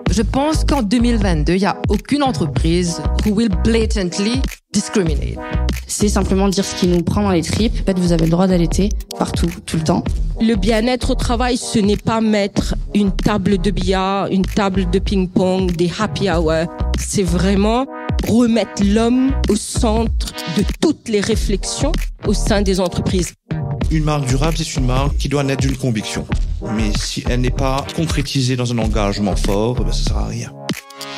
Je pense qu'en 2022, il n'y a aucune entreprise who will blatantly discriminate. C'est simplement dire ce qui nous prend dans les tripes. En fait, vous avez le droit d'allaiter partout, tout le temps. Le bien-être au travail, ce n'est pas mettre une table de billard, une table de ping-pong, des happy hours. C'est vraiment remettre l'homme au centre de toutes les réflexions au sein des entreprises. Une marque durable, c'est une marque qui doit naître d'une conviction. Mais si elle n'est pas concrétisée dans un engagement fort, ça ne sert à rien.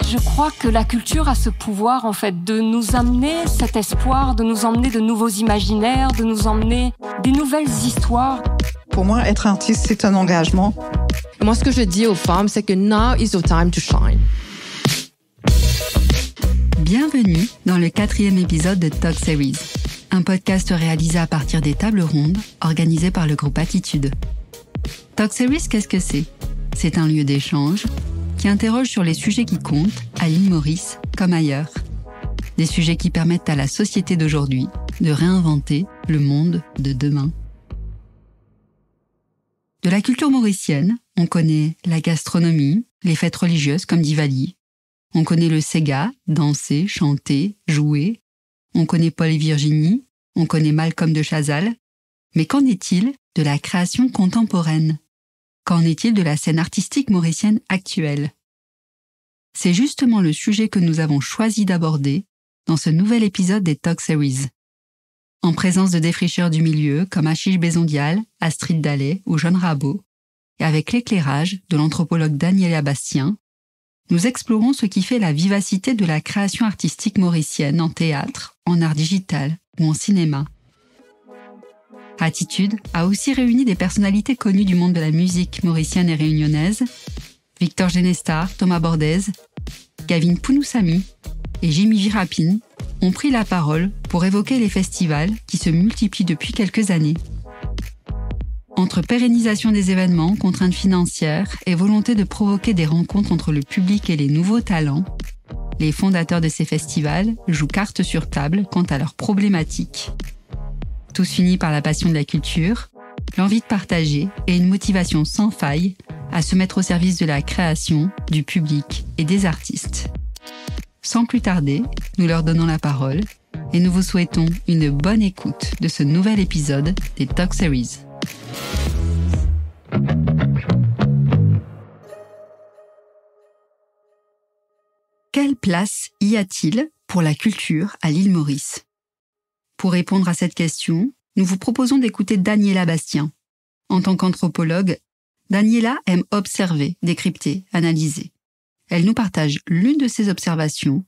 Je crois que la culture a ce pouvoir, en fait, de nous amener cet espoir, de nous emmener de nouveaux imaginaires, de nous emmener des nouvelles histoires. Pour moi, être artiste, c'est un engagement. Et moi, ce que je dis aux femmes, c'est que now is the time to shine. Bienvenue dans le 4e épisode de Talk Series, un podcast réalisé à partir des tables rondes organisées par le groupe Attitude. Talk Series, qu'est-ce que c'est ? C'est un lieu d'échange qui interroge sur les sujets qui comptent à l'île Maurice comme ailleurs. Des sujets qui permettent à la société d'aujourd'hui de réinventer le monde de demain. De la culture mauricienne, on connaît la gastronomie, les fêtes religieuses comme Diwali. On connaît le Sega, danser, chanter, jouer. On connaît Paul et Virginie, on connaît Malcolm de Chazal. Mais qu'en est-il de la création contemporaine ? Qu'en est-il de la scène artistique mauricienne actuelle ? C'est justement le sujet que nous avons choisi d'aborder dans ce nouvel épisode des Talk Series. En présence de défricheurs du milieu comme Ashish Bézondial, Astrid Dallet ou Jeanne Rabot, et avec l'éclairage de l'anthropologue Daniela Bastien, nous explorons ce qui fait la vivacité de la création artistique mauricienne en théâtre, en art digital ou en cinéma. Attitude a aussi réuni des personnalités connues du monde de la musique mauricienne et réunionnaise, Victor Genestar, Thomas Bordez, Gavin Pounousami et Jimmy Virapine ont pris la parole pour évoquer les festivals qui se multiplient depuis quelques années. Entre pérennisation des événements, contraintes financières et volonté de provoquer des rencontres entre le public et les nouveaux talents, les fondateurs de ces festivals jouent carte sur table quant à leurs problématiques. Tous unis par la passion de la culture, l'envie de partager et une motivation sans faille à se mettre au service de la création, du public et des artistes. Sans plus tarder, nous leur donnons la parole et nous vous souhaitons une bonne écoute de ce nouvel épisode des Talk Series. Quelle place y a-t-il pour la culture à l'île Maurice ? Pour répondre à cette question, nous vous proposons d'écouter Daniela Bastien. En tant qu'anthropologue, Daniela aime observer, décrypter, analyser. Elle nous partage l'une de ses observations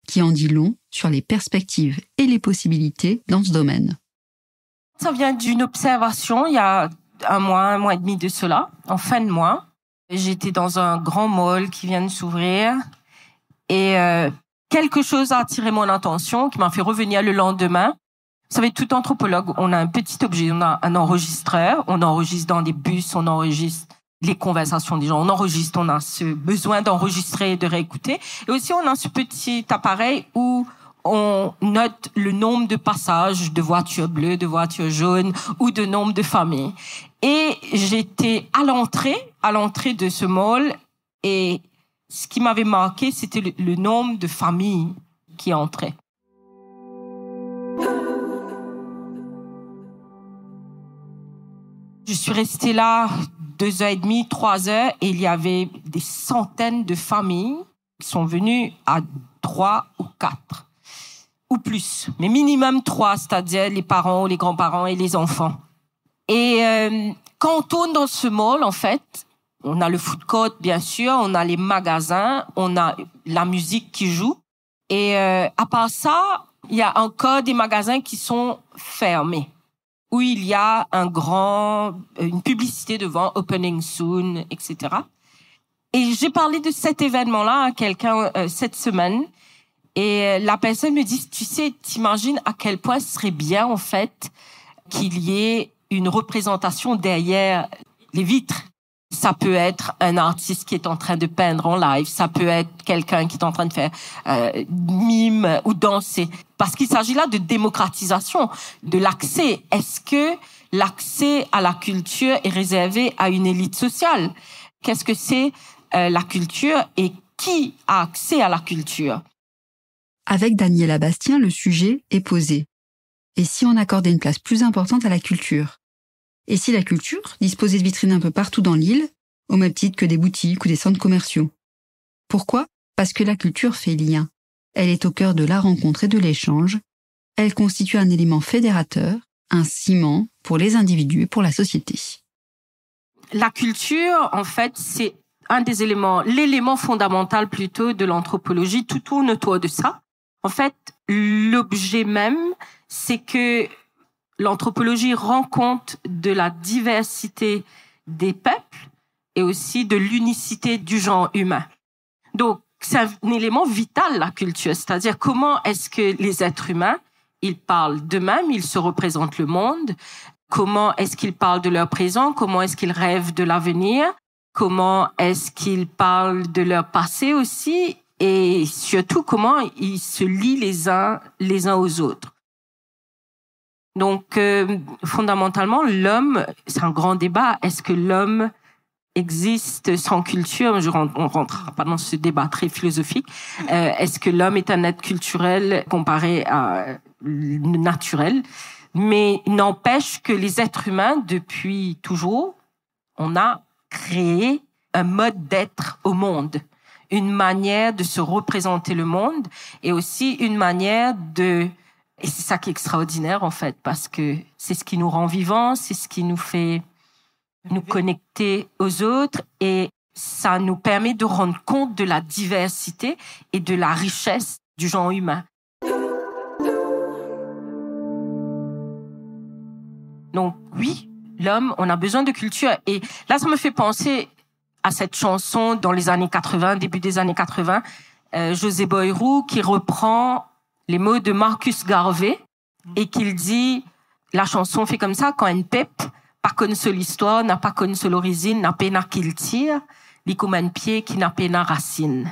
qui en dit long sur les perspectives et les possibilités dans ce domaine. Ça vient d'une observation il y a un mois et demi de cela, en fin de mois. J'étais dans un grand mall qui vient de s'ouvrir et quelque chose a attiré mon attention, qui m'a fait revenir le lendemain. Vous savez, tout anthropologue, on a un petit objet, on a un enregistreur, on enregistre dans des bus, on enregistre les conversations des gens, on enregistre, on a ce besoin d'enregistrer et de réécouter. Et aussi, on a ce petit appareil où on note le nombre de passages de voitures bleues, de voitures jaunes ou de nombre de familles. Et j'étais à l'entrée de ce mall et ce qui m'avait marqué, c'était le nombre de familles qui entraient. Je suis restée là 2h30, 3h et il y avait des centaines de familles qui sont venues à 3 ou 4 ou plus, mais minimum 3, c'est-à-dire les parents, les grands-parents et les enfants. Et quand on tourne dans ce mall, en fait, on a le food court, bien sûr, on a les magasins, on a la musique qui joue. Et à part ça, il y a encore des magasins qui sont fermés, où il y a une publicité devant Opening Soon, etc. Et j'ai parlé de cet événement-là à quelqu'un cette semaine. Et la personne me dit, tu sais, t'imagines à quel point ce serait bien, en fait, qu'il y ait une représentation derrière les vitres. Ça peut être un artiste qui est en train de peindre en live, ça peut être quelqu'un qui est en train de faire mime ou danser. Parce qu'il s'agit là de démocratisation, de l'accès. Est-ce que l'accès à la culture est réservé à une élite sociale ? qu'est-ce que c'est la culture et qui a accès à la culture. Avec Daniela Bastien, le sujet est posé. Et si on accordait une place plus importante à la culture? Et si la culture disposait de vitrines un peu partout dans l'île, au même titre que des boutiques ou des centres commerciaux? Pourquoi? Parce que la culture fait lien. Elle est au cœur de la rencontre et de l'échange. Elle constitue un élément fédérateur, un ciment pour les individus et pour la société. La culture, en fait, c'est un des éléments, l'élément fondamental plutôt de l'anthropologie. Tout tourne autour de ça. En fait, l'objet même, c'est que l'anthropologie rend compte de la diversité des peuples et aussi de l'unicité du genre humain. Donc, c'est un élément vital, la culture. C'est-à-dire, comment est-ce que les êtres humains, ils parlent d'eux-mêmes, ils se représentent le monde. Comment est-ce qu'ils parlent de leur présent? Comment est-ce qu'ils rêvent de l'avenir? Comment est-ce qu'ils parlent de leur passé aussi? Et surtout, comment ils se lient les uns aux autres. Donc, fondamentalement, l'homme, c'est un grand débat. Est-ce que l'homme existe sans culture? On rentre pas dans ce débat très philosophique. Est-ce que l'homme est un être culturel comparé à naturel? Mais n'empêche que les êtres humains, depuis toujours, on a créé un mode d'être au monde, une manière de se représenter le monde et aussi une manière de... Et c'est ça qui est extraordinaire, en fait, parce que c'est ce qui nous rend vivants, c'est ce qui nous fait nous connecter aux autres et ça nous permet de rendre compte de la diversité et de la richesse du genre humain. Donc oui, l'homme, on a besoin de culture. Et là, ça me fait penser à cette chanson dans les années 80, début des années 80, José Boyrou, qui reprend les mots de Marcus Garvey et qu'il dit, la chanson fait comme ça, quand un peuple pas connu l'histoire, n'a pas connu l'origine, n'a pas qu'il tire, il comme un pied qui n'a pas racine.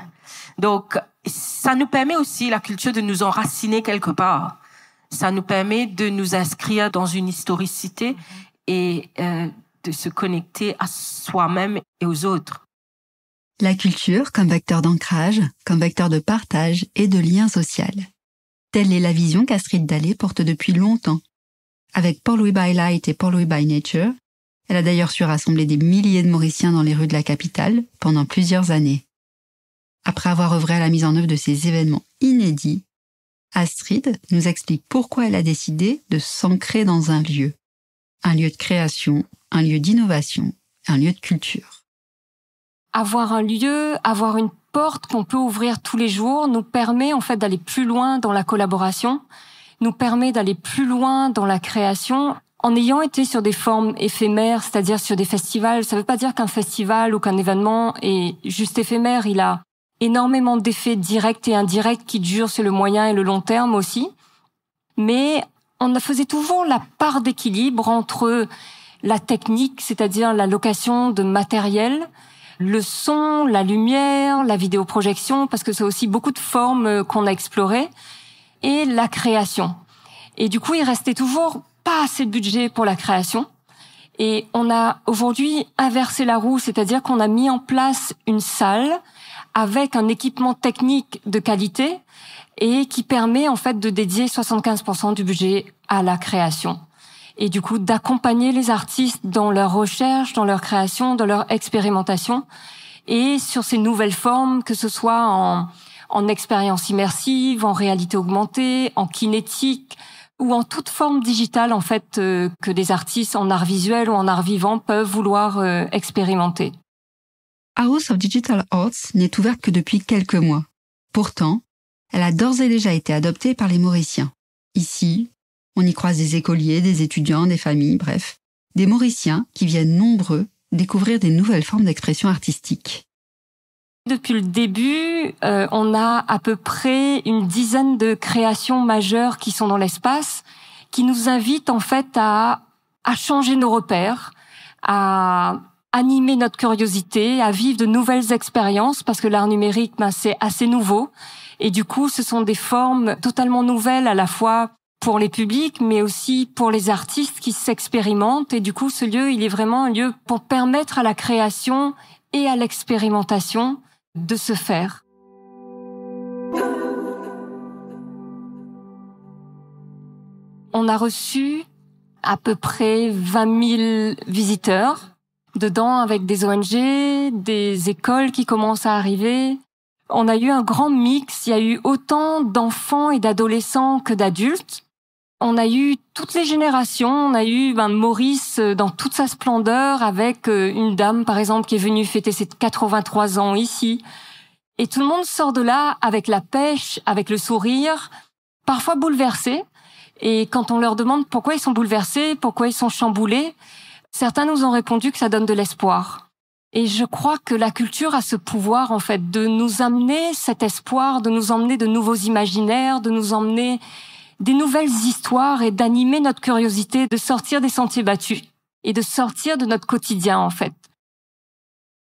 Donc, ça nous permet aussi, la culture, de nous enraciner quelque part. Ça nous permet de nous inscrire dans une historicité et de se connecter à soi-même et aux autres. La culture comme vecteur d'ancrage, comme vecteur de partage et de lien social. Telle est la vision qu'Astrid Dallé porte depuis longtemps. Avec Port Louis by Light et Port Louis by Nature, elle a d'ailleurs su rassembler des milliers de Mauriciens dans les rues de la capitale pendant plusieurs années. Après avoir œuvré à la mise en œuvre de ces événements inédits, Astrid nous explique pourquoi elle a décidé de s'ancrer dans un lieu de création, un lieu d'innovation, un lieu de culture. Avoir un lieu, avoir une porte qu'on peut ouvrir tous les jours nous permet en fait d'aller plus loin dans la collaboration, nous permet d'aller plus loin dans la création. En ayant été sur des formes éphémères, c'est-à-dire sur des festivals, ça ne veut pas dire qu'un festival ou qu'un événement est juste éphémère, il a énormément d'effets directs et indirects qui durent sur le moyen et le long terme aussi. Mais on faisait toujours la part d'équilibre entre la technique, c'est-à-dire la location de matériel, le son, la lumière, la vidéoprojection, parce que c'est aussi beaucoup de formes qu'on a explorées, et la création. Et du coup, il restait toujours pas assez de budget pour la création. Et on a aujourd'hui inversé la roue, c'est-à-dire qu'on a mis en place une salle avec un équipement technique de qualité et qui permet en fait de dédier 75% du budget à la création. Et du coup, d'accompagner les artistes dans leur recherche, dans leur création, dans leur expérimentation et sur ces nouvelles formes, que ce soit en expérience immersive, en réalité augmentée, en kinétique ou en toute forme digitale en fait que des artistes en art visuel ou en art vivant peuvent vouloir expérimenter. House of Digital Arts n'est ouverte que depuis quelques mois. Pourtant, elle a d'ores et déjà été adoptée par les Mauriciens. Ici, on y croise des écoliers, des étudiants, des familles, bref, des Mauriciens qui viennent nombreux découvrir des nouvelles formes d'expression artistique. Depuis le début, on a à peu près une dizaine de créations majeures qui sont dans l'espace, qui nous invitent en fait à changer nos repères, à animer notre curiosité, à vivre de nouvelles expériences, parce que l'art numérique, c'est assez nouveau. Et du coup, ce sont des formes totalement nouvelles à la fois pour les publics, mais aussi pour les artistes qui s'expérimentent. Et du coup, ce lieu, il est vraiment un lieu pour permettre à la création et à l'expérimentation de se faire. On a reçu à peu près 20 000 visiteurs, dedans avec des ONG, des écoles qui commencent à arriver. On a eu un grand mix, il y a eu autant d'enfants et d'adolescents que d'adultes. On a eu toutes les générations, on a eu Maurice dans toute sa splendeur avec une dame par exemple qui est venue fêter ses 83 ans ici. Et tout le monde sort de là avec la pêche, avec le sourire, parfois bouleversés. Et quand on leur demande pourquoi ils sont bouleversés, pourquoi ils sont chamboulés, certains nous ont répondu que ça donne de l'espoir. Et je crois que la culture a ce pouvoir, en fait, de nous amener cet espoir, de nous emmener de nouveaux imaginaires, de nous emmener des nouvelles histoires et d'animer notre curiosité, de sortir des sentiers battus et de sortir de notre quotidien, en fait.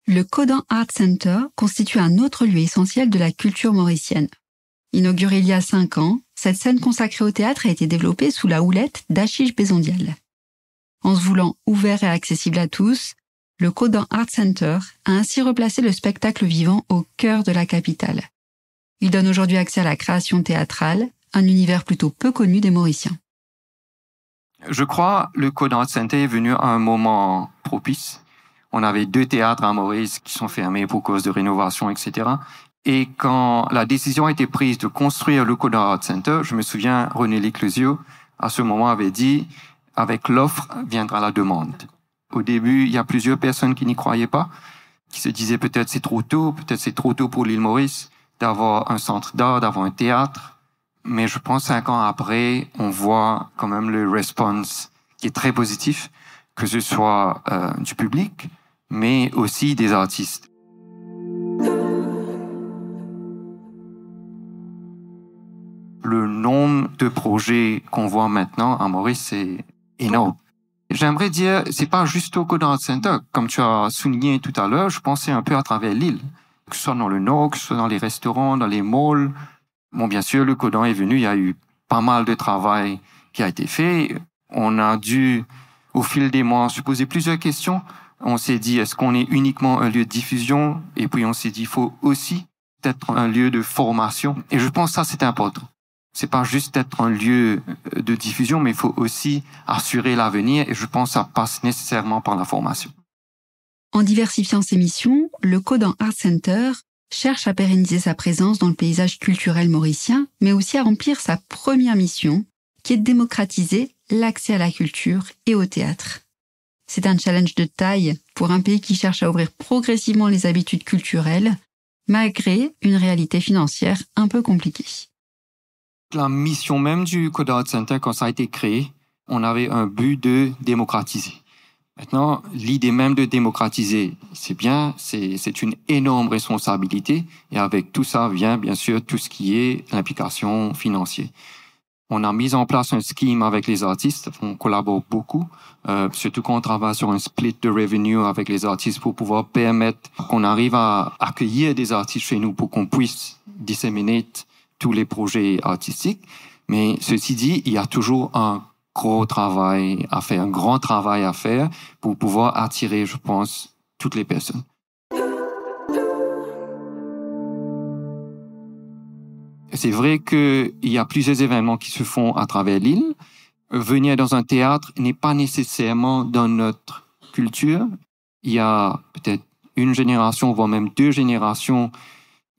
Le Codan Art Center constitue un autre lieu essentiel de la culture mauricienne. Inaugurée il y a 5 ans, cette scène consacrée au théâtre a été développée sous la houlette d'Ashish Bezondial. En se voulant ouvert et accessible à tous, le Codan Art Center a ainsi replacé le spectacle vivant au cœur de la capitale. Il donne aujourd'hui accès à la création théâtrale, un univers plutôt peu connu des Mauriciens. Je crois que le Codan Art Center est venu à un moment propice. On avait 2 théâtres à Maurice qui sont fermés pour cause de rénovation, etc. Et quand la décision a été prise de construire le Codan Art Center, je me souviens, René Léclésio, à ce moment, avait dit « Avec l'offre viendra la demande ». Au début, il y a plusieurs personnes qui n'y croyaient pas, qui se disaient peut-être c'est trop tôt pour l'île Maurice d'avoir un centre d'art, d'avoir un théâtre. Mais je pense 5 ans après, on voit quand même le response qui est très positif, que ce soit du public, mais aussi des artistes. Le nombre de projets qu'on voit maintenant à Maurice, c'est énorme. J'aimerais dire, c'est pas juste au Codan Art Center. Comme tu as souligné tout à l'heure, je pensais un peu à travers l'île. Que ce soit dans le nord, que ce soit dans les restaurants, dans les malls. Bon, bien sûr, le Codan est venu, il y a eu pas mal de travail qui a été fait. On a dû, au fil des mois, se poser plusieurs questions. On s'est dit, est-ce qu'on est uniquement un lieu de diffusion? Et puis on s'est dit, il faut aussi être un lieu de formation. Et je pense que ça, c'est important. C'est pas juste être un lieu de diffusion, mais il faut aussi assurer l'avenir. Et je pense que ça passe nécessairement par la formation. En diversifiant ses missions, le Codan Art Center cherche à pérenniser sa présence dans le paysage culturel mauricien, mais aussi à remplir sa première mission, qui est de démocratiser l'accès à la culture et au théâtre. C'est un challenge de taille pour un pays qui cherche à ouvrir progressivement les habitudes culturelles, malgré une réalité financière un peu compliquée. La mission même du Codan Art Center, quand ça a été créé, on avait un but de démocratiser. Maintenant, l'idée même de démocratiser, c'est bien, c'est une énorme responsabilité, et avec tout ça vient bien sûr tout ce qui est l'implication financière. On a mis en place un scheme avec les artistes, on collabore beaucoup, surtout quand on travaille sur un split de revenue avec les artistes pour pouvoir permettre qu'on arrive à accueillir des artistes chez nous pour qu'on puisse disséminer tous les projets artistiques. Mais ceci dit, il y a toujours un gros travail à faire, un grand travail à faire pour pouvoir attirer, je pense, toutes les personnes. C'est vrai qu'il y a plusieurs événements qui se font à travers l'île. Venir dans un théâtre n'est pas nécessairement dans notre culture. Il y a peut-être une génération, voire même 2 générations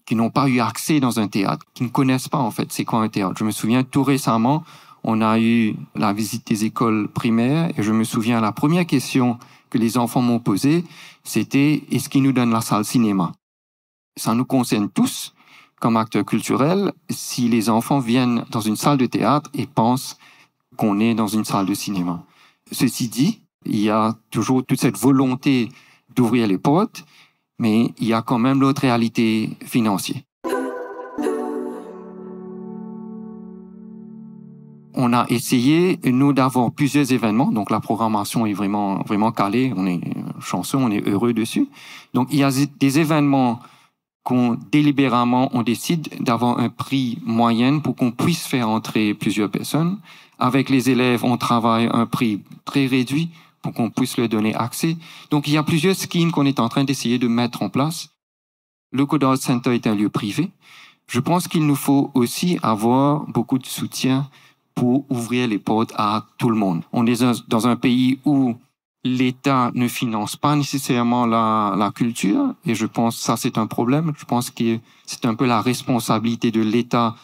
qui n'ont pas eu accès dans un théâtre, qui ne connaissent pas en fait c'est quoi un théâtre. Je me souviens tout récemment, on a eu la visite des écoles primaires et je me souviens la première question que les enfants m'ont posée, c'était est-ce qu'ils nous donnent la salle cinéma? Ça nous concerne tous comme acteurs culturels si les enfants viennent dans une salle de théâtre et pensent qu'on est dans une salle de cinéma. Ceci dit, il y a toujours toute cette volonté d'ouvrir les portes, mais il y a quand même l'autre réalité financière. On a essayé, nous, d'avoir plusieurs événements. Donc, la programmation est vraiment calée. On est chanceux, on est heureux dessus. Donc, il y a des événements qu'on, délibérément, on décide d'avoir un prix moyen pour qu'on puisse faire entrer plusieurs personnes. Avec les élèves, on travaille un prix très réduit pour qu'on puisse leur donner accès. Donc, il y a plusieurs schemes qu'on est en train d'essayer de mettre en place. Le Code Art Center est un lieu privé. Je pense qu'il nous faut aussi avoir beaucoup de soutien pour ouvrir les portes à tout le monde. On est dans un pays où l'État ne finance pas nécessairement la culture, et je pense que ça, c'est un problème. Je pense que c'est un peu la responsabilité de l'État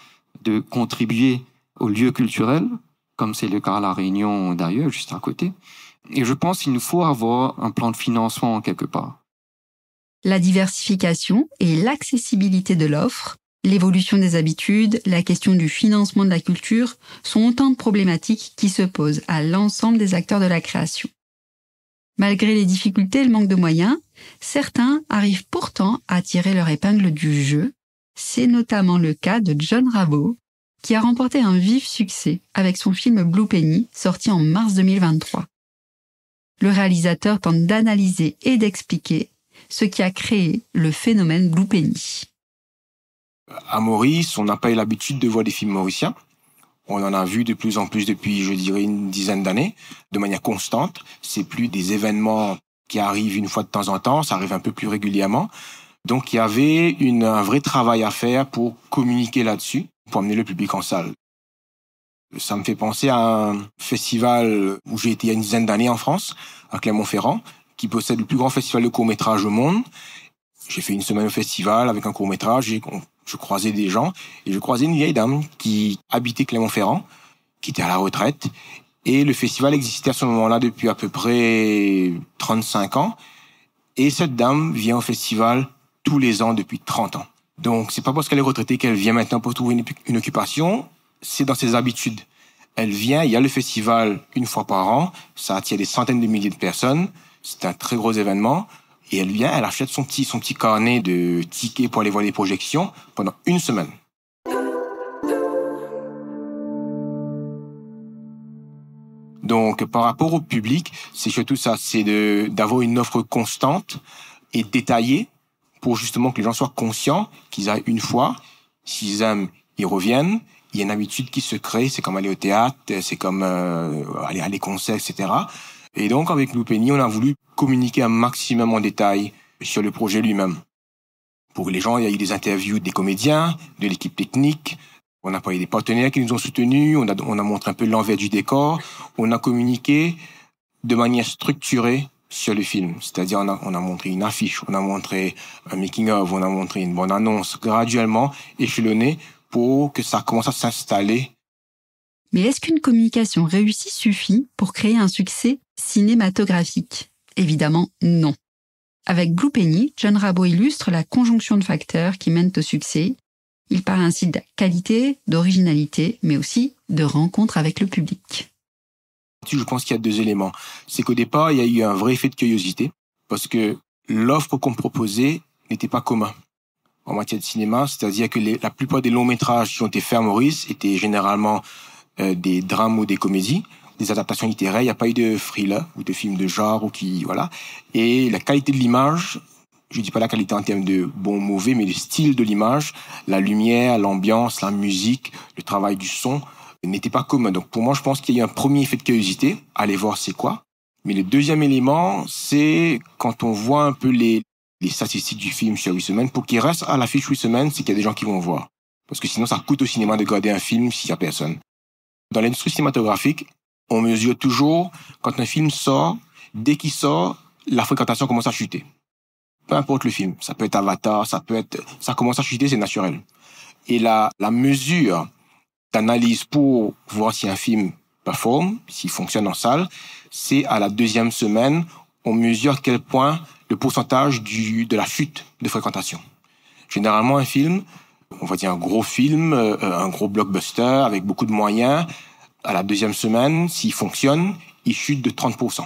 de contribuer aux lieux culturels, comme c'est le cas à La Réunion d'ailleurs, juste à côté. Et je pense qu'il nous faut avoir un plan de financement quelque part. La diversification et l'accessibilité de l'offre, l'évolution des habitudes, la question du financement de la culture sont autant de problématiques qui se posent à l'ensemble des acteurs de la création. Malgré les difficultés et le manque de moyens, certains arrivent pourtant à tirer leur épingle du jeu. C'est notamment le cas de John Rabot, qui a remporté un vif succès avec son film Blue Penny, sorti en mars 2023. Le réalisateur tente d'analyser et d'expliquer ce qui a créé le phénomène Blue Penny. À Maurice, on n'a pas eu l'habitude de voir des films mauriciens. On en a vu de plus en plus depuis, je dirais, une dizaine d'années, de manière constante. C'est plus des événements qui arrivent une fois de temps en temps, ça arrive un peu plus régulièrement. Donc il y avait un vrai travail à faire pour communiquer là-dessus, pour amener le public en salle. Ça me fait penser à un festival où j'ai été il y a une dizaine d'années en France, à Clermont-Ferrand, qui possède le plus grand festival de court-métrage au monde. J'ai fait une semaine au festival avec un court-métrage, je croisais des gens, et je croisais une vieille dame qui habitait Clermont-Ferrand, qui était à la retraite, et le festival existait à ce moment-là depuis à peu près 35 ans, et cette dame vient au festival tous les ans depuis 30 ans. Donc c'est pas parce qu'elle est retraitée qu'elle vient maintenant pour trouver une occupation, c'est dans ses habitudes. Elle vient, il y a le festival une fois par an, ça attire des centaines de milliers de personnes, c'est un très gros événement, et elle vient, elle achète son petit carnet de tickets pour aller voir les projections pendant une semaine. Donc, par rapport au public, c'est surtout ça, c'est d'avoir une offre constante et détaillée pour justement que les gens soient conscients qu'ils aillent une fois, s'ils aiment, ils reviennent. Il y a une habitude qui se crée, c'est comme aller au théâtre, c'est comme aller à des concerts, etc. Et donc, avec Blue Penny, on a voulu communiquer un maximum en détail sur le projet lui-même. Pour les gens, il y a eu des interviews des comédiens, de l'équipe technique. On a parlé des partenaires qui nous ont soutenus. On a montré un peu l'envers du décor. On a communiqué de manière structurée sur le film. C'est-à-dire, on a montré une affiche, on a montré un making-of, on a montré une bonne annonce, graduellement échelonnée pour que ça commence à s'installer. Mais est-ce qu'une communication réussie suffit pour créer un succès cinématographique ? Évidemment, non. Avec Blue Penny, John Rabot illustre la conjonction de facteurs qui mènent au succès. Il parle ainsi de qualité, d'originalité, mais aussi de rencontre avec le public. Je pense qu'il y a deux éléments. C'est qu'au départ, il y a eu un vrai effet de curiosité, parce que l'offre qu'on proposait n'était pas commun en matière de cinéma, c'est-à-dire que la plupart des longs métrages qui ont été faits à Maurice étaient généralement des drames ou des comédies, des adaptations littéraires. Il n'y a pas eu de thriller ou de films de genre ou voilà. Et la qualité de l'image, je dis pas la qualité en termes de bon ou mauvais, mais le style de l'image, la lumière, l'ambiance, la musique, le travail du son n'était pas commun. Donc pour moi, je pense qu'il y a eu un premier effet de curiosité, aller voir c'est quoi. Mais le deuxième élément, c'est quand on voit un peu les statistiques du film sur 8 semaines, pour qu'il reste à l'affiche 8 semaines, c'est qu'il y a des gens qui vont voir. Parce que sinon, ça coûte au cinéma de regarder un film s'il y a personne. Dans l'industrie cinématographique, on mesure toujours, quand un film sort, dès qu'il sort, la fréquentation commence à chuter. Peu importe le film. Ça peut être Avatar, ça commence à chuter, c'est naturel. Et la mesure d'analyse pour voir si un film performe, s'il fonctionne en salle, c'est à la 2e semaine, on mesure à quel point le pourcentage de la chute de fréquentation. Généralement, un film, on va dire un gros film, un gros blockbuster avec beaucoup de moyens, à la 2e semaine, s'il fonctionne, il chute de 30%.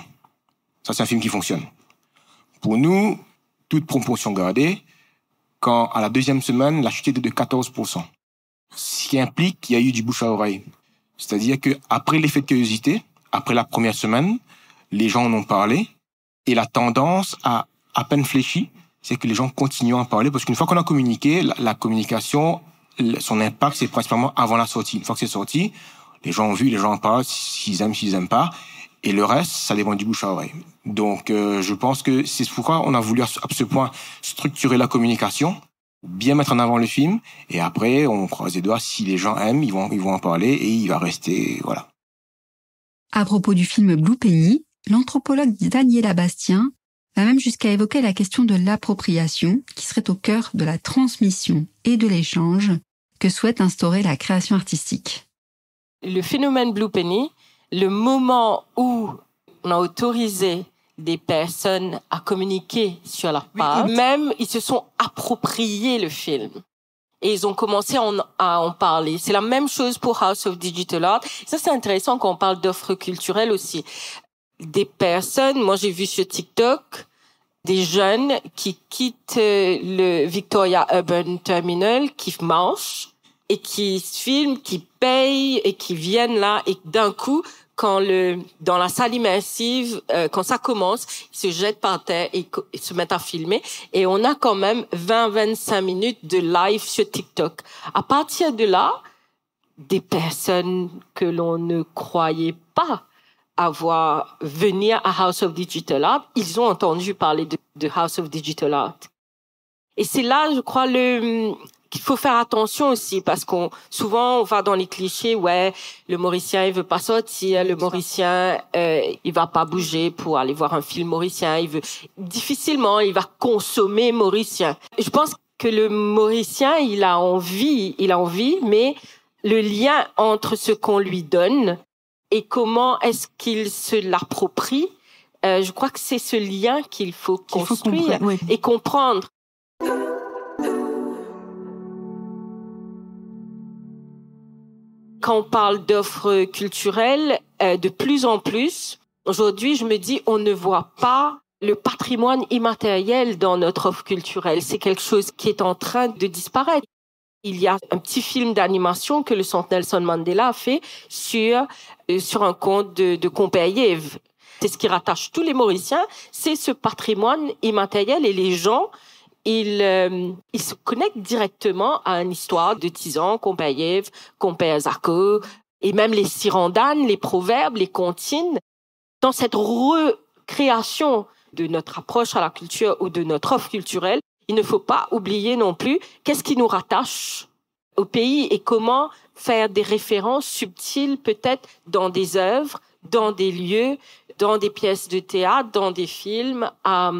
Ça, c'est un film qui fonctionne. Pour nous, toute proportion gardée, quand à la 2e semaine, la chute était de 14%. Ce qui implique qu'il y a eu du bouche à oreille. C'est-à-dire que après l'effet de curiosité, après la première semaine, les gens en ont parlé, et la tendance a à peine fléchi, c'est que les gens continuent à en parler, parce qu'une fois qu'on a communiqué, la communication, son impact, c'est principalement avant la sortie. Une fois que c'est sorti, les gens ont vu, les gens en parlent, s'ils aiment pas. Et le reste, ça dépend du bouche à oreille. Donc, je pense que c'est pourquoi on a voulu à ce point structurer la communication, bien mettre en avant le film, et après, on croise les doigts. Si les gens aiment, ils vont en parler et il va rester, voilà. À propos du film Blue Penny, l'anthropologue Daniela Bastien va même jusqu'à évoquer la question de l'appropriation, qui serait au cœur de la transmission et de l'échange que souhaite instaurer la création artistique. Le phénomène Blue Penny, le moment où on a autorisé des personnes à communiquer sur leur part, même ils se sont appropriés le film. Et ils ont commencé à en parler. C'est la même chose pour House of Digital Art. Ça, c'est intéressant quand on parle d'offres culturelles aussi. Des personnes, moi j'ai vu sur TikTok, des jeunes qui quittent le Victoria Urban Terminal, qui marchent et qui se filment, qui payent et qui viennent là. Et d'un coup, dans la salle immersive, quand ça commence, ils se jettent par terre et se mettent à filmer. Et on a quand même 20-25 minutes de live sur TikTok. À partir de là, des personnes que l'on ne croyait pas venir à House of Digital Art, ils ont entendu parler de House of Digital Art. Et c'est là, je crois, qu'il faut faire attention aussi, parce souvent on va dans les clichés, le Mauricien il veut pas sortir, le Mauricien il va pas bouger pour aller voir un film mauricien, difficilement il va consommer mauricien. Je pense que le Mauricien il a envie, mais le lien entre ce qu'on lui donne et comment est-ce qu'il se l'approprie, je crois que c'est ce lien qu'il faut construire et comprendre. Quand on parle d'offres culturelles, de plus en plus, aujourd'hui, je me dis, on ne voit pas le patrimoine immatériel dans notre offre culturelle. C'est quelque chose qui est en train de disparaître. Il y a un petit film d'animation que le Centre Nelson Mandela a fait sur un conte de Compère-Yves. C'est ce qui rattache tous les Mauriciens, c'est ce patrimoine immatériel et les gens, ils se connectent directement à une histoire de Tizan, Compère-Yves, Compère Zako, et même les sirandanes, les proverbes, les comptines. Dans cette recréation de notre approche à la culture ou de notre offre culturelle, il ne faut pas oublier non plus qu'est-ce qui nous rattache au pays et comment faire des références subtiles peut-être dans des œuvres, dans des lieux, dans des pièces de théâtre, dans des films, à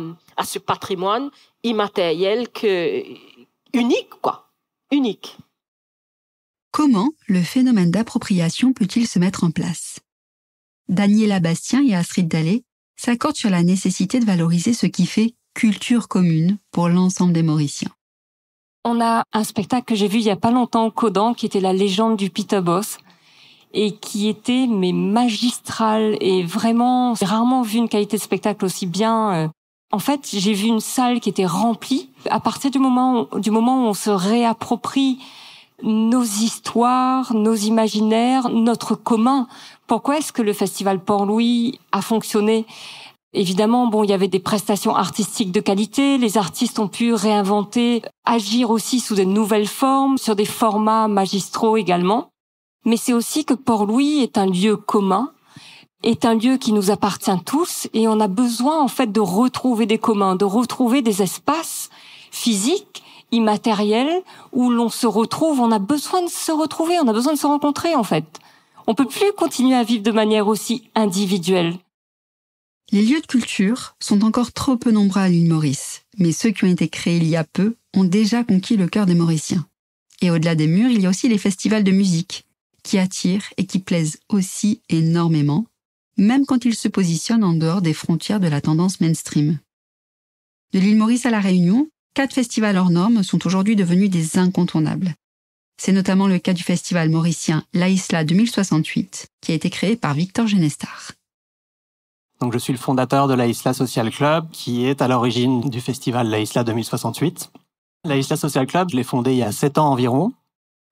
ce patrimoine immatériel unique. Comment le phénomène d'appropriation peut-il se mettre en place? Daniela Bastien et Astrid Dallé s'accordent sur la nécessité de valoriser ce qui fait culture commune pour l'ensemble des Mauriciens. On a un spectacle que j'ai vu il y a pas longtemps au Codan, qui était La légende du Peter Boss, et qui était magistral, et vraiment, j'ai rarement vu une qualité de spectacle aussi bien. En fait, j'ai vu une salle qui était remplie. À partir du moment où on se réapproprie nos histoires, nos imaginaires, notre commun. Pourquoi est-ce que le festival Port-Louis a fonctionné? Évidemment, il y avait des prestations artistiques de qualité, les artistes ont pu réinventer, agir aussi sous de nouvelles formes, sur des formats magistraux également. Mais c'est aussi que Port-Louis est un lieu commun, est un lieu qui nous appartient tous, et on a besoin en fait de retrouver des communs, de retrouver des espaces physiques, immatériels, où l'on se retrouve. On a besoin de se retrouver, on a besoin de se rencontrer en fait. On peut plus continuer à vivre de manière aussi individuelle. Les lieux de culture sont encore trop peu nombreux à l'île Maurice, mais ceux qui ont été créés il y a peu ont déjà conquis le cœur des Mauriciens. Et au-delà des murs, il y a aussi les festivals de musique, qui attirent et qui plaisent aussi énormément, même quand ils se positionnent en dehors des frontières de la tendance mainstream. De l'île Maurice à La Réunion, 4 festivals hors normes sont aujourd'hui devenus des incontournables. C'est notamment le cas du festival mauricien La Isla 2068, qui a été créé par Victor Genestar. Donc, je suis le fondateur de La Isla Social Club, qui est à l'origine du festival La Isla 2068. La Isla Social Club, je l'ai fondé il y a 7 ans environ,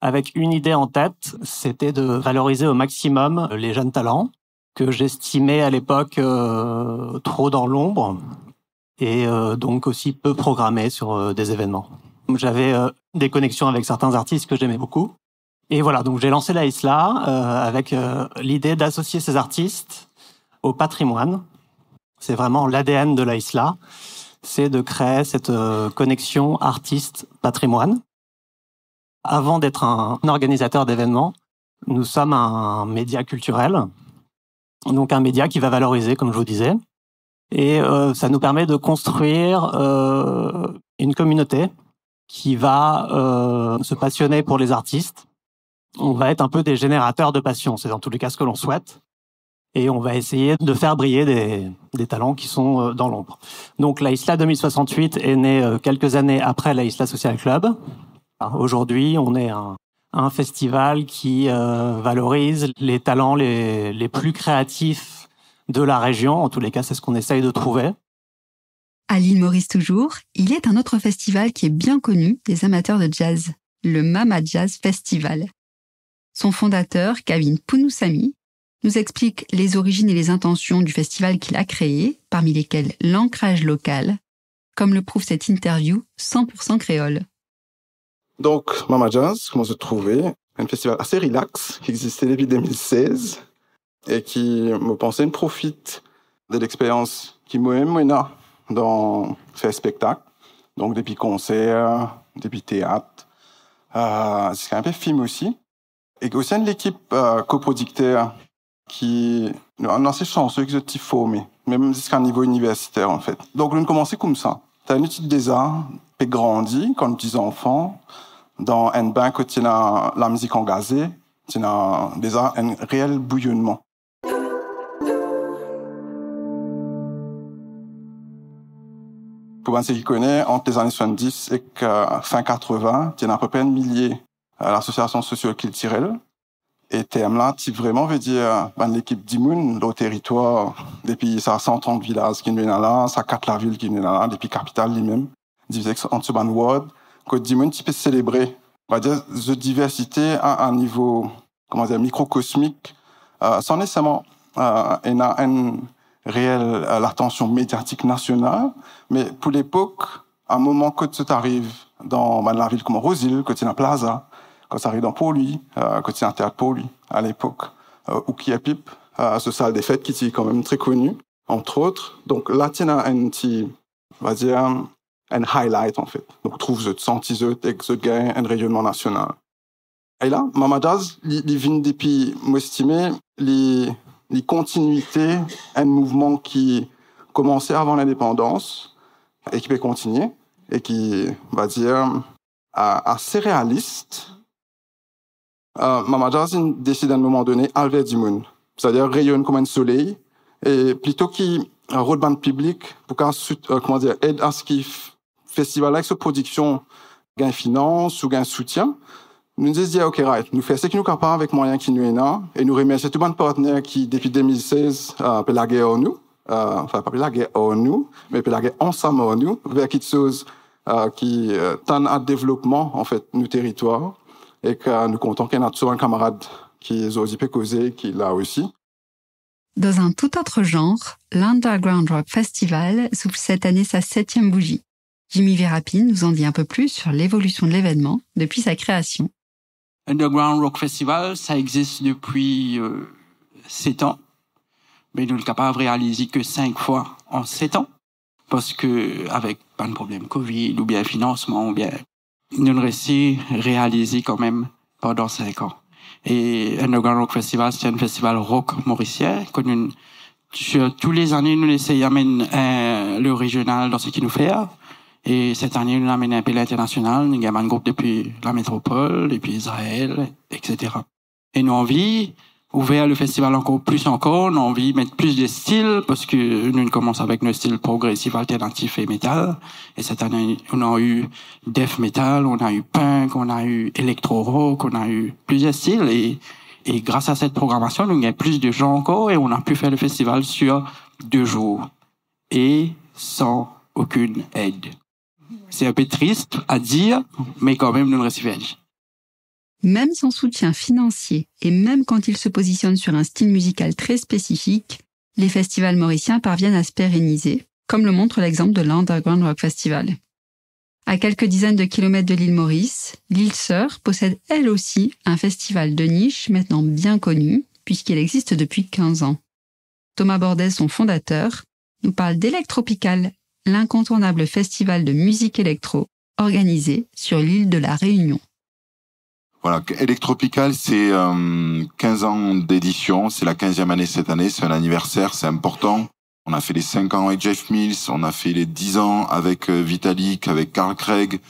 avec une idée en tête, c'était de valoriser au maximum les jeunes talents, que j'estimais à l'époque trop dans l'ombre, et donc aussi peu programmés sur des événements. J'avais des connexions avec certains artistes que j'aimais beaucoup. Et voilà, donc j'ai lancé La Isla avec l'idée d'associer ces artistes au patrimoine. C'est vraiment l'ADN de la Isla, c'est de créer cette connexion artiste-patrimoine. Avant d'être un organisateur d'événements, nous sommes un média culturel, donc un média qui va valoriser, comme je vous disais, et ça nous permet de construire une communauté qui va se passionner pour les artistes. On va être un peu des générateurs de passion, c'est dans tous les cas ce que l'on souhaite. Et on va essayer de faire briller des talents qui sont dans l'ombre. Donc la Isla 2068 est née quelques années après la Isla Social Club. Aujourd'hui, on est un festival qui valorise les talents les plus créatifs de la région. En tous les cas, c'est ce qu'on essaye de trouver. À l'île Maurice toujours, il est un autre festival qui est bien connu des amateurs de jazz, le Mama Jazz Festival. Son fondateur, Gavin Punusamy, nous explique les origines et les intentions du festival qu'il a créé, parmi lesquelles l'ancrage local, comme le prouve cette interview 100% créole. Donc, Mama Jazz, comment se trouver, un festival assez relax qui existait depuis 2016 et qui, me pensais, profite de l'expérience qui moi-même dans faire spectacle, donc depuis concerts, depuis théâtre, c'est un peu film aussi. Et au sein de l'équipe coproducteur qui nous a assez chanceux que je t'y formé, même jusqu'à un niveau universitaire en fait. Donc, nous commençons comme ça. Tu as une étude des arts, puis grandi quand tu es enfant, dans un bain que tu as la musique engagée, tu as déjà un réel bouillonnement. Pour ceux qui connaissent, entre les années 70 et fin 80, tu as à peu près 1 millier l'association socio-culturelle. Et thème-là, tu vraiment veux dire, l'équipe d'Imoun, le territoire, depuis ça 130 villages qui viennent là, ça 4 la ville qui viennent là, depuis capitale lui-même, divisé en ce ward, que d'Imoun, tu peux célébrer, on va dire, de diversité à un niveau, comment dire, microcosmique, sans nécessairement, une réelle, l'attention médiatique nationale, mais pour l'époque, à un moment que tu arrives dans la ville comme Rosil, que tu es dans Plaza, quand ça arrive dans Pau-Louis, quand c'est un théâtre Pau-Louis, à l'époque, ou qui a Pipe, ce salle des fêtes qui est quand même très connu, entre autres. Donc là, tu as un petit, on va dire, un highlight, en fait. Donc, trouve ce senti et ce gain un rayonnement national. Et là, Mama Jazz, il vient depuis, moi, estimé, les continuités, un mouvement qui commençait avant l'indépendance et qui peut continuer, et qui, on va dire, assez réaliste. Mama Jazz décide à un moment donné, Albert Dimoun, c'est-à-dire rayonne comme un soleil, et plutôt qu'il rôle bande public pour comment dire, aide à ce qu'il festival avec sa production gain finance ou gain soutien, nous disons ok right, nous faisons ce que nous capables avec moyens qui nous est là, et nous remercions tous les partenaires qui depuis 2016 peut la guerre en nous, enfin pas la guerre en nous, mais peut la guerre ensemble en nous, vers quelque chose qui tend à développement en fait nos territoires. Et que nous comptons qu'il y a toujours un camarade qui est aussi causé, qui est là aussi. Dans un tout autre genre, l'Underground Rock Festival souffle cette année sa 7e bougie. Jimmy Verapine nous en dit un peu plus sur l'évolution de l'événement depuis sa création. Underground Rock Festival, ça existe depuis 7 ans, mais nous ne sommes capables de réaliser que 5 fois en 7 ans, parce que avec pas de problème Covid ou bien financement ou bien nous ne réussi réaliser quand même pendant 5 ans. Et Underground Rock Festival, c'est un festival rock mauricien. Sur tous les années, nous essayons d'amener le régional dans ce qu'il nous fait. Et cette année, nous amenons un peu l'international. Nous avons un groupe depuis la métropole, depuis Israël, etc. Et nous avons envie ouvrir le festival encore, on a envie de mettre plus de styles, parce que nous commençons avec nos styles progressifs, alternatifs et métal. Et cette année, on a eu death metal, on a eu punk, on a eu électro-rock, on a eu plusieurs styles. Et grâce à cette programmation, nous avons plus de gens encore, et on a pu faire le festival sur 2 jours. Et sans aucune aide. C'est un peu triste à dire, mais quand même, nous le recevons. Même sans soutien financier et même quand ils se positionnent sur un style musical très spécifique, les festivals mauriciens parviennent à se pérenniser, comme le montre l'exemple de l'Underground Rock Festival. À quelques dizaines de kilomètres de l'île Maurice, l'île Sœur possède elle aussi un festival de niche maintenant bien connu, puisqu'il existe depuis 15 ans. Thomas Bordez, son fondateur, nous parle d'Electropical, l'incontournable festival de musique électro organisé sur l'île de la Réunion. Voilà, Electropical, c'est 15 ans d'édition, c'est la 15e année cette année, c'est un anniversaire, c'est important. On a fait les 5 ans avec Jeff Mills, on a fait les 10 ans avec Vitalik, avec Carl Craig.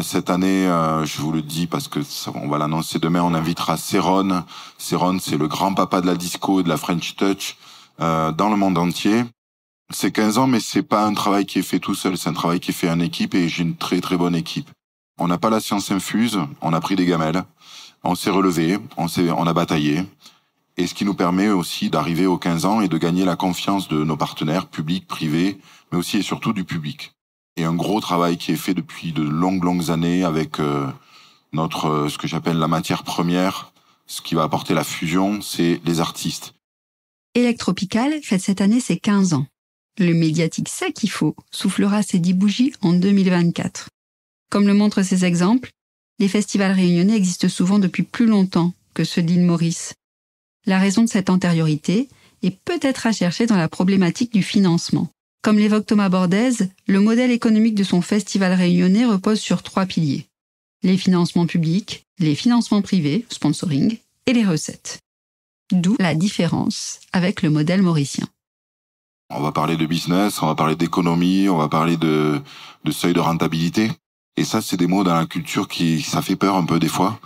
Cette année, je vous le dis parce que on va l'annoncer demain, on invitera Céron. Céron, c'est le grand papa de la disco et de la French Touch dans le monde entier. C'est 15 ans, mais c'est pas un travail qui est fait tout seul, c'est un travail qui est fait en équipe et j'ai une très très bonne équipe. On n'a pas la science infuse, on a pris des gamelles, on s'est relevé, on a bataillé. Et ce qui nous permet aussi d'arriver aux 15 ans et de gagner la confiance de nos partenaires, publics, privés, mais aussi et surtout du public. Et un gros travail qui est fait depuis de longues années avec ce que j'appelle la matière première, ce qui va apporter la fusion, c'est les artistes. Electropical fête cette année ses 15 ans. Le médiatique Sakifo soufflera ses 10 bougies en 2024. Comme le montrent ces exemples, les festivals réunionnais existent souvent depuis plus longtemps que ceux de l'île Maurice. La raison de cette antériorité est peut-être à chercher dans la problématique du financement. Comme l'évoque Thomas Bordez, le modèle économique de son festival réunionnais repose sur 3 piliers. Les financements publics, les financements privés, sponsoring, et les recettes. D'où la différence avec le modèle mauricien. On va parler de business, on va parler d'économie, on va parler de seuil de rentabilité. Et ça, c'est des mots dans la culture ça fait peur un peu des fois.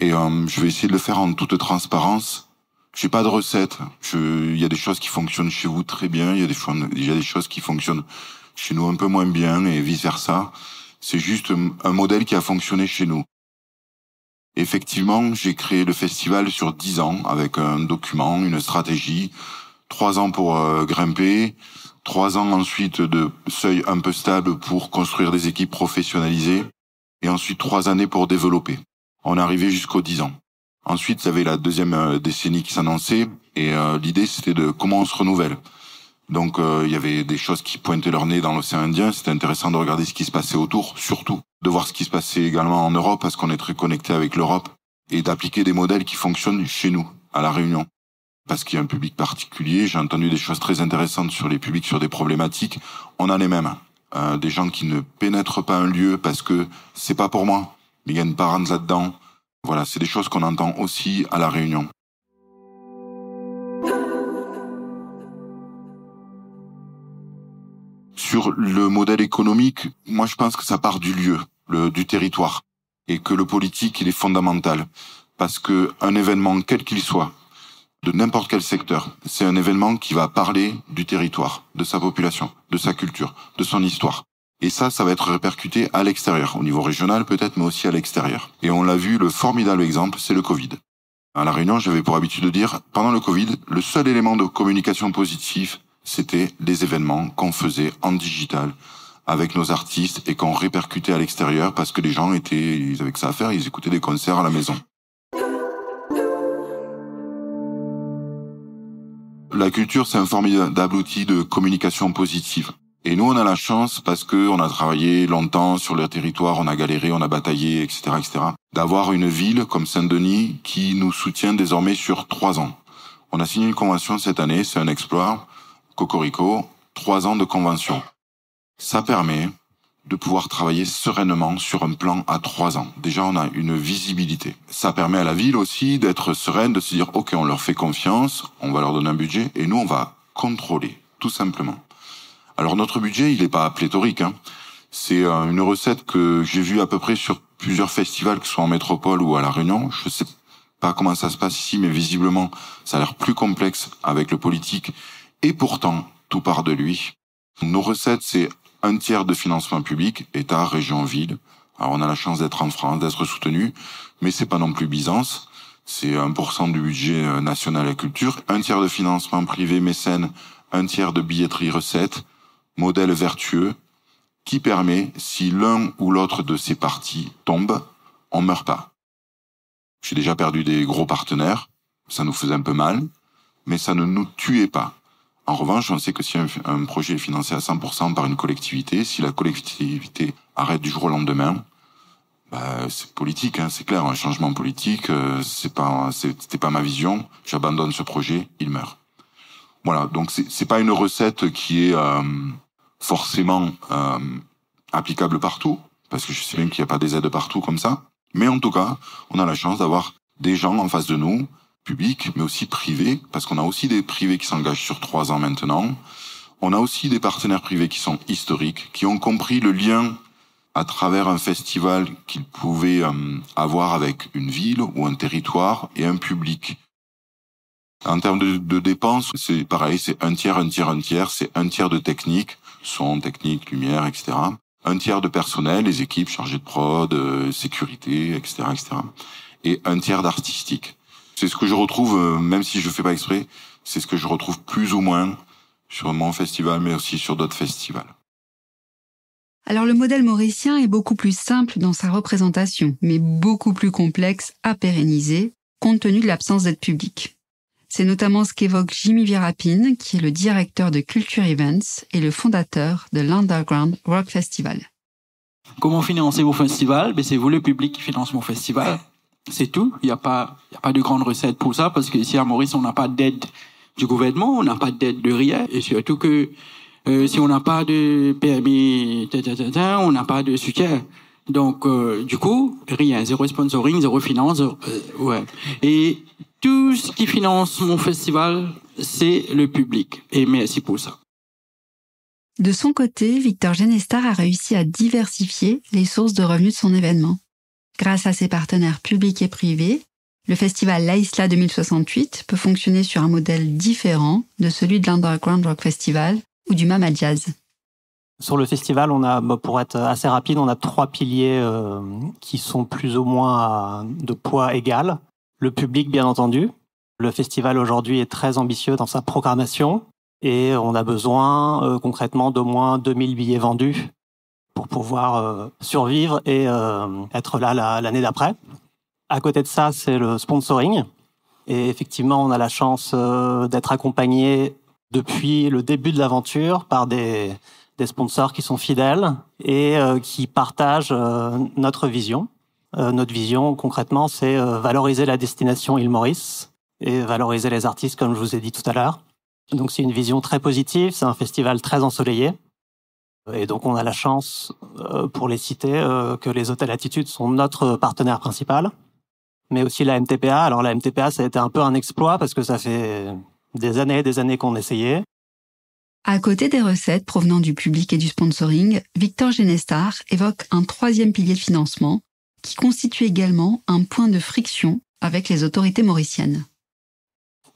Et je vais essayer de le faire en toute transparence. J'ai pas de recette. Il y a des choses qui fonctionnent chez vous très bien, il y a des choses qui fonctionnent chez nous un peu moins bien et vice versa. C'est juste un modèle qui a fonctionné chez nous. Effectivement, j'ai créé le festival sur 10 ans avec un document, une stratégie, 3 ans pour grimper, 3 ans ensuite de seuil un peu stable pour construire des équipes professionnalisées et ensuite 3 années pour développer. On est arrivé jusqu'aux 10 ans. Ensuite, il y avait la deuxième décennie qui s'annonçait et l'idée c'était de comment on se renouvelle. Donc il y avait des choses qui pointaient leur nez dans l'océan Indien, c'était intéressant de regarder ce qui se passait autour, surtout de voir ce qui se passait également en Europe parce qu'on est très connecté avec l'Europe et d'appliquer des modèles qui fonctionnent chez nous, à La Réunion. Parce qu'il y a un public particulier, j'ai entendu des choses très intéressantes sur les publics, sur des problématiques, on en est même. Des gens qui ne pénètrent pas un lieu parce que c'est pas pour moi, mais il y a une parente là-dedans. Voilà, c'est des choses qu'on entend aussi à La Réunion. Sur le modèle économique, moi je pense que ça part du lieu, du territoire, et que le politique, il est fondamental. Parce que un événement, quel qu'il soit, de n'importe quel secteur, c'est un événement qui va parler du territoire, de sa population, de sa culture, de son histoire. Et ça va être répercuté à l'extérieur, au niveau régional peut-être, mais aussi à l'extérieur. Et on l'a vu, le formidable exemple, c'est le Covid. À La Réunion, j'avais pour habitude de dire, pendant le Covid, le seul élément de communication positive, c'était les événements qu'on faisait en digital avec nos artistes et qu'on répercutait à l'extérieur parce que les gens ils avaient que ça à faire, ils écoutaient des concerts à la maison. La culture, c'est un formidable outil de communication positive. Et nous, on a la chance, parce que on a travaillé longtemps sur le territoire, on a galéré, on a bataillé, etc., d'avoir une ville comme Saint-Denis qui nous soutient désormais sur 3 ans. On a signé une convention cette année, c'est un exploit, Cocorico, 3 ans de convention. Ça permet de pouvoir travailler sereinement sur un plan à 3 ans. Déjà, on a une visibilité. Ça permet à la ville aussi d'être sereine, de se dire, OK, on leur fait confiance, on va leur donner un budget, et nous, on va contrôler, tout simplement. Alors notre budget, il n'est pas pléthorique. C'est une recette que j'ai vue à peu près sur plusieurs festivals, que ce soit en métropole ou à La Réunion. Je sais pas comment ça se passe ici, mais visiblement, ça a l'air plus complexe avec le politique. Et pourtant, tout part de lui. Nos recettes, c'est 1/3 de financement public, État, région, ville. Alors on a la chance d'être en France, d'être soutenu, mais c'est pas non plus Byzance. C'est 1% du budget national à la culture, 1/3 de financement privé mécène, 1/3 de billetterie recette. Modèle vertueux qui permet, si l'un ou l'autre de ces parties tombe, on meurt pas. J'ai déjà perdu des gros partenaires, ça nous faisait un peu mal, mais ça ne nous tuait pas. En revanche, on sait que si un projet est financé à 100% par une collectivité, si la collectivité arrête du jour au lendemain, c'est politique, c'est clair, un changement politique, c'était pas ma vision, j'abandonne ce projet, il meurt. Voilà, donc c'est pas une recette qui est forcément applicable partout, parce que je sais bien qu'il n'y a pas des aides partout comme ça. Mais en tout cas, on a la chance d'avoir des gens en face de nous, publics, mais aussi privés, parce qu'on a aussi des privés qui s'engagent sur 3 ans maintenant. On a aussi des partenaires privés qui sont historiques, qui ont compris le lien à travers un festival qu'ils pouvaient avoir avec une ville ou un territoire et un public. En termes de dépenses, c'est pareil, c'est un tiers, c'est un tiers de technique, son, technique, lumière, etc. Un tiers de personnel, les équipes chargées de prod, sécurité, etc., etc. Et un tiers d'artistique. C'est ce que je retrouve, même si je fais pas exprès, c'est ce que je retrouve plus ou moins sur mon festival, mais aussi sur d'autres festivals. Alors le modèle mauricien est beaucoup plus simple dans sa représentation, mais beaucoup plus complexe à pérenniser, compte tenu de l'absence d'aide publique. C'est notamment ce qu'évoque Jimmy Virapine, qui est le directeur de Culture Events et le fondateur de l'Underground Rock Festival. Comment financer vos festivals? Ben, c'est vous, le public, qui finance mon festival. C'est tout. Il n'y a pas de grande recette pour ça, parce qu'ici à Maurice, on n'a pas d'aide du gouvernement, on n'a pas d'aide de rien, et surtout que si on n'a pas de permis, on n'a pas de soutien. Donc, du coup, rien, zéro sponsoring, zéro finance, ouais. Et tout ce qui finance mon festival, c'est le public. Et merci pour ça. De son côté, Victor Genestar a réussi à diversifier les sources de revenus de son événement. Grâce à ses partenaires publics et privés, le festival La Isla 2068 peut fonctionner sur un modèle différent de celui de l'Underground Rock Festival ou du Mama Jazz. Sur le festival, on a, pour être assez rapide, on a 3 piliers qui sont plus ou moins de poids égal. Le public, bien entendu. Le festival aujourd'hui est très ambitieux dans sa programmation et on a besoin concrètement d'au moins 2000 billets vendus pour pouvoir survivre et être là l'année d'après. À côté de ça, c'est le sponsoring. Et effectivement, on a la chance d'être accompagné depuis le début de l'aventure par des sponsors qui sont fidèles et qui partagent notre vision. Notre vision, concrètement, c'est valoriser la destination Île-Maurice et valoriser les artistes, comme je vous ai dit tout à l'heure. Donc, c'est une vision très positive, c'est un festival très ensoleillé. Et donc, on a la chance, pour les citer, que les Hôtels Attitude sont notre partenaire principal, mais aussi la MTPA. Alors, la MTPA, ça a été un peu un exploit parce que ça fait des années qu'on essayait. À côté des recettes provenant du public et du sponsoring, Victor Genestar évoque un 3e pilier de financement qui constitue également un point de friction avec les autorités mauriciennes.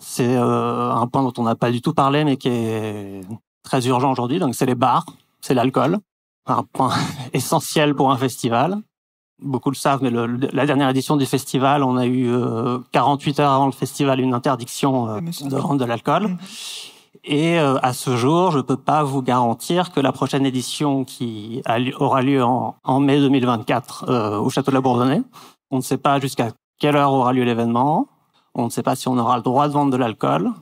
C'est un point dont on n'a pas du tout parlé, mais qui est très urgent aujourd'hui. Donc, c'est les bars, c'est l'alcool, un point essentiel pour un festival. Beaucoup le savent, mais la dernière édition du festival, on a eu 48 heures avant le festival une interdiction de vente de l'alcool. Et à ce jour, je peux pas vous garantir que la prochaine édition qui aura lieu en mai 2024 au Château de la Bourdonnais, on ne sait pas jusqu'à quelle heure aura lieu l'événement, on ne sait pas si on aura le droit de vendre de l'alcool,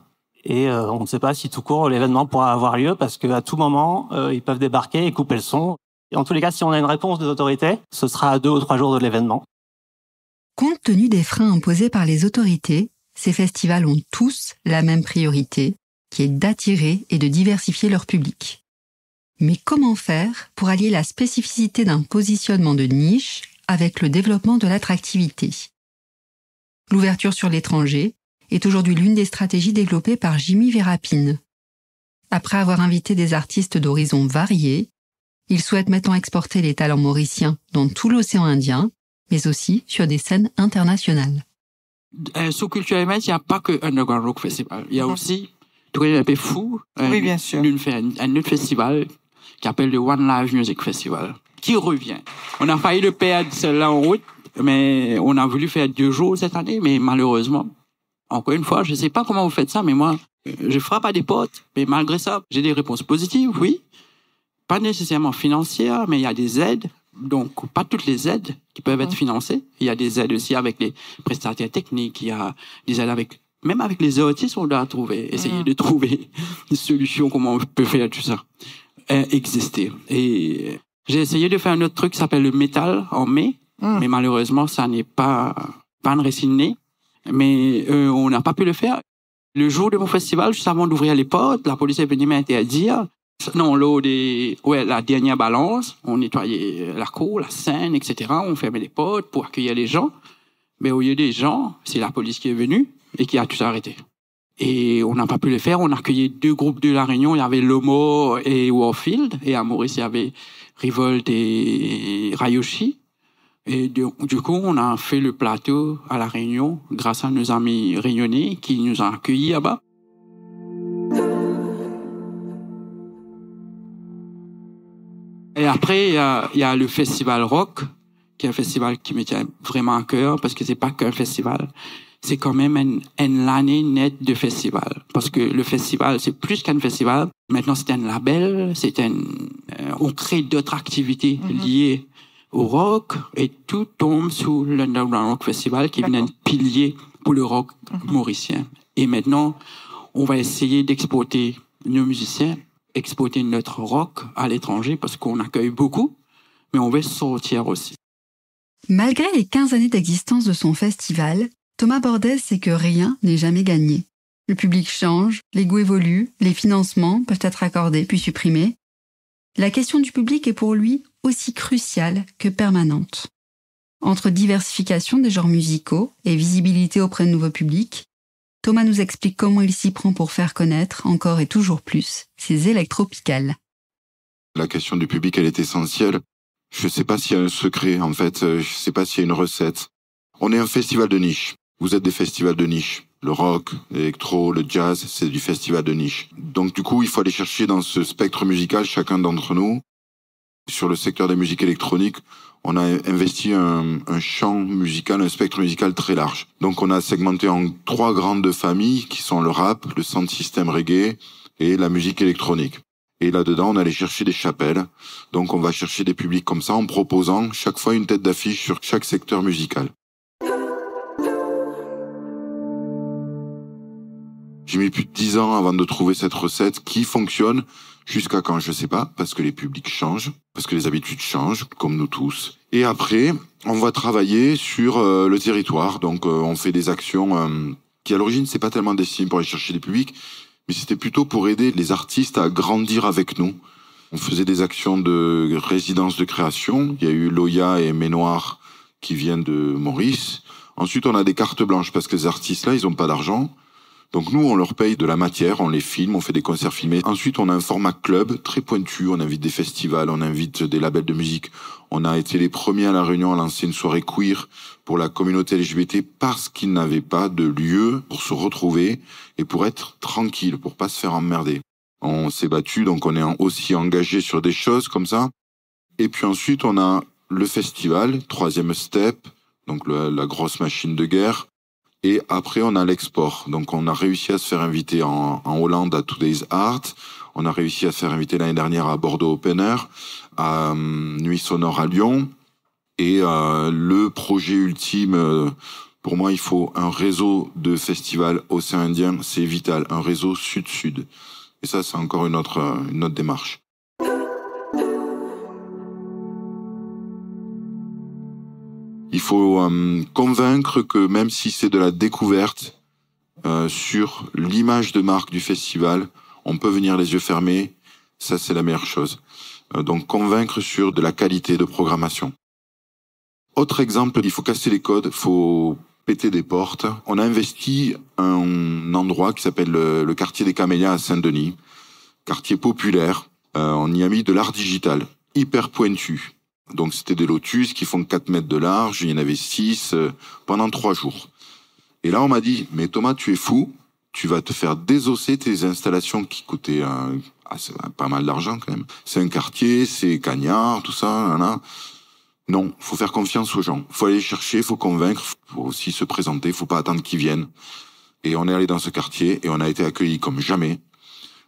et on ne sait pas si tout court l'événement pourra avoir lieu, parce qu'à tout moment, ils peuvent débarquer et couper le son. Et en tous les cas, si on a une réponse des autorités, ce sera à 2 ou 3 jours de l'événement. Compte tenu des freins imposés par les autorités, ces festivals ont tous la même priorité, qui est d'attirer et de diversifier leur public. Mais comment faire pour allier la spécificité d'un positionnement de niche avec le développement de l'attractivité? L'ouverture sur l'étranger est aujourd'hui l'une des stratégies développées par Jimmy Virapine. Après avoir invité des artistes d'horizons variés, il souhaite maintenant exporter les talents mauriciens dans tout l'océan Indien, mais aussi sur des scènes internationales. Sur Culture Events, il n'y a pas que Underground Rock Festival. Il y a aussi Tourisme un peu fou. Oui, bien sûr. Un autre festival qui s'appelle le One Live Music Festival, qui revient. On a failli le perdre celle-là en route, mais on a voulu faire 2 jours cette année, mais malheureusement, encore une fois, je ne sais pas comment vous faites ça, mais moi, je frappe à des portes, mais malgré ça, j'ai des réponses positives, oui. Pas nécessairement financières, mais il y a des aides. Donc, pas toutes les aides qui peuvent être financées. Il y a des aides aussi avec les prestataires techniques, il y a des aides même avec les artistes, on doit essayer de trouver une solution, comment on peut faire tout ça exister. Et j'ai essayé de faire un autre truc qui s'appelle le métal en mai, mais malheureusement, ça n'est pas une réciné. Mais on n'a pas pu le faire. Le jour de mon festival, juste avant d'ouvrir les portes, la police est venue m'interdire. Non, la dernière balance, on nettoyait la cour, la scène, etc. On fermait les portes pour accueillir les gens. Mais au lieu des gens, c'est la police qui est venue et qui a tout arrêté. Et on n'a pas pu le faire. On a accueilli 2 groupes de La Réunion. Il y avait Lomo et Warfield. Et à Maurice, il y avait Revolt et Rayoshi. Et du coup, on a fait le plateau à La Réunion grâce à nos amis réunionnais qui nous ont accueillis là-bas. Et après, il y a le Festival Rock, qui est un festival qui me tient vraiment à cœur parce que c'est pas qu'un festival. C'est quand même une année nette de festival. Parce que le festival, c'est plus qu'un festival. Maintenant, c'est un label, on crée d'autres activités liées au rock et tout tombe sous l'Underground Rock Festival qui est un pilier pour le rock mauricien. Et maintenant, on va essayer d'exporter nos musiciens, exporter notre rock à l'étranger parce qu'on accueille beaucoup, mais on veut sortir aussi. Malgré les 15 années d'existence de son festival, Thomas Bordez sait que rien n'est jamais gagné. Le public change, les goûts évoluent, les financements peuvent être accordés puis supprimés. La question du public est pour lui aussi cruciale que permanente. Entre diversification des genres musicaux et visibilité auprès de nouveaux publics, Thomas nous explique comment il s'y prend pour faire connaître, encore et toujours plus, ses électropicales. La question du public, elle est essentielle. Je ne sais pas s'il y a un secret, en fait. Je ne sais pas s'il y a une recette. On est un festival de niche. Vous êtes des festivals de niche. Le rock, l'électro, le jazz, c'est du festival de niche. Donc du coup, il faut aller chercher dans ce spectre musical, chacun d'entre nous. Sur le secteur des musiques électroniques, on a investi un champ musical, un spectre musical très large. Donc on a segmenté en 3 grandes familles qui sont le rap, le sound system reggae et la musique électronique. Et là-dedans, on allait chercher des chapelles. Donc on va chercher des publics comme ça en proposant chaque fois une tête d'affiche sur chaque secteur musical. J'ai mis plus de 10 ans avant de trouver cette recette qui fonctionne. Jusqu'à quand, je sais pas, parce que les publics changent, parce que les habitudes changent, comme nous tous. Et après, on va travailler sur le territoire. Donc on fait des actions qui à l'origine, c'est pas tellement destiné pour aller chercher des publics, mais c'était plutôt pour aider les artistes à grandir avec nous. On faisait des actions de résidence de création. Il y a eu Loya et Ménoir qui viennent de Maurice. Ensuite, on a des cartes blanches parce que ces artistes-là, ils ont pas d'argent. Donc nous, on leur paye de la matière, on les filme, on fait des concerts filmés. Ensuite, on a un format club très pointu, on invite des festivals, on invite des labels de musique. On a été les premiers à La Réunion à lancer une soirée queer pour la communauté LGBT parce qu'ils n'avaient pas de lieu pour se retrouver et pour être tranquille, pour pas se faire emmerder. On s'est battu, donc on est aussi engagé sur des choses comme ça. Et puis ensuite, on a le festival, 3e step, donc la grosse machine de guerre. Et après, on a l'export. Donc, on a réussi à se faire inviter en Hollande à Today's Art. On a réussi à se faire inviter l'année dernière à Bordeaux Open Air, à Nuit Sonore à Lyon. Et le projet ultime, pour moi, il faut un réseau de festivals océan Indien. C'est vital. Un réseau sud-sud. Et ça, c'est encore une autre démarche. Il faut convaincre que même si c'est de la découverte sur l'image de marque du festival, on peut venir les yeux fermés. Ça, c'est la meilleure chose. Donc, convaincre sur de la qualité de programmation. Autre exemple, il faut casser les codes, il faut péter des portes. On a investi un endroit qui s'appelle le quartier des Camélias à Saint-Denis, quartier populaire. On y a mis de l'art digital, hyper pointu. Donc c'était des lotus qui font 4 mètres de large, il y en avait 6 pendant 3 jours. Et là on m'a dit, mais Thomas, tu es fou, tu vas te faire désosser tes installations qui coûtaient pas mal d'argent quand même. C'est un quartier, c'est cagnard, tout ça, là. Non, faut faire confiance aux gens, faut aller chercher, faut convaincre, faut aussi se présenter, faut pas attendre qu'ils viennent. Et on est allé dans ce quartier et on a été accueillis comme jamais.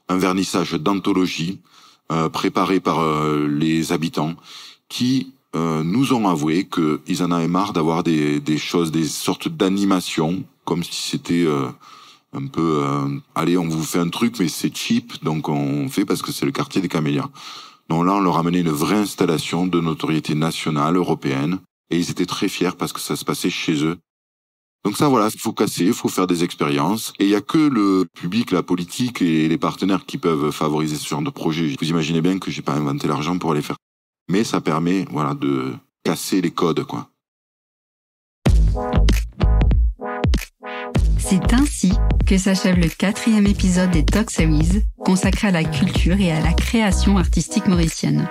Un vernissage d'anthologie préparé par les habitants, qui nous ont avoué qu'ils en avaient marre d'avoir des choses, des sortes d'animations, comme si c'était un peu allez, on vous fait un truc, mais c'est cheap, donc on fait parce que c'est le quartier des Camélias. Donc là, on leur a amené une vraie installation de notoriété nationale, européenne, et ils étaient très fiers parce que ça se passait chez eux. Donc ça, voilà, il faut casser, il faut faire des expériences. Et il y a que le public, la politique et les partenaires qui peuvent favoriser ce genre de projet. Vous imaginez bien que j'ai pas inventé l'argent pour les faire. Mais ça permet, voilà, de casser les codes, quoi. C'est ainsi que s'achève le 4e épisode des Talk Series, consacré à la culture et à la création artistique mauricienne.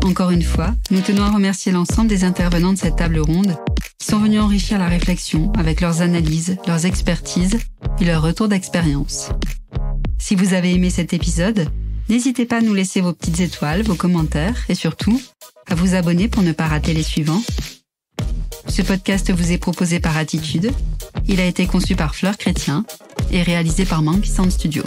Encore une fois, nous tenons à remercier l'ensemble des intervenants de cette table ronde qui sont venus enrichir la réflexion avec leurs analyses, leurs expertises et leurs retours d'expérience. Si vous avez aimé cet épisode, n'hésitez pas à nous laisser vos petites étoiles, vos commentaires et surtout, à vous abonner pour ne pas rater les suivants. Ce podcast vous est proposé par Attitude. Il a été conçu par Fleur Chrétien et réalisé par Monkey Sound Studio.